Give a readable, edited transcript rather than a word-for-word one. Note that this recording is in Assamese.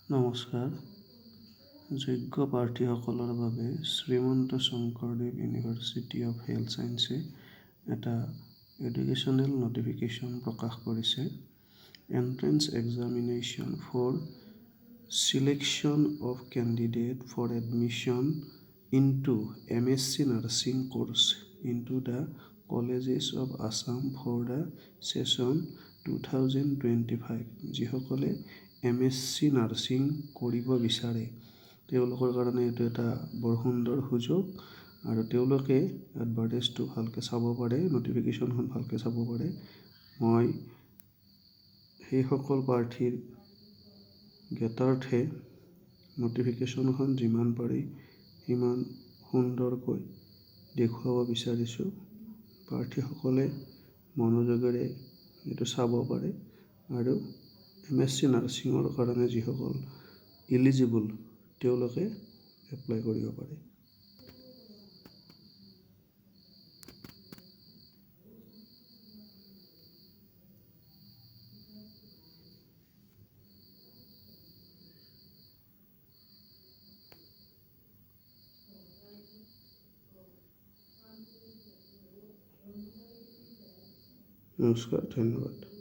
নমস্কাৰ। যোগ্য প্ৰাৰ্থীসকলৰ বাবে Srimanta Sankardeva university of health ছায়েন্সে এটা এডুকেশ্যনেল নটিফিকেশ্যন প্ৰকাশ কৰিছে। Entrance examination for selection of candidate for admission into MSc nursing course into the colleges of Assam for the session 2025। যিসকলে MSc নাৰ্ছিং কৰিব বিচাৰে তেওঁলোকৰ কাৰণে এইটো এটা বৰ সুন্দৰ সুযোগ আৰু তেওঁলোকে এডভাৰটাইজটো ভালকৈ চাব পাৰে, নটিফিকেশ্যনখন ভালকৈ চাব পাৰে। মই সেইসকল প্ৰাৰ্থীৰ জ্ঞাতাৰ্থে নটিফিকেশ্যনখন যিমান পাৰি সিমান সুন্দৰকৈ দেখুৱাব বিচাৰিছোঁ। প্ৰাৰ্থীসকলে মনোযোগেৰে এইটো চাব পাৰে আৰু MSc নাৰ্ছিঙৰ কাৰণে যিসকল ইলিজিবল তেওঁলোকে এপ্লাই কৰিব পাৰে। নমস্কাৰ, ধন্যবাদ।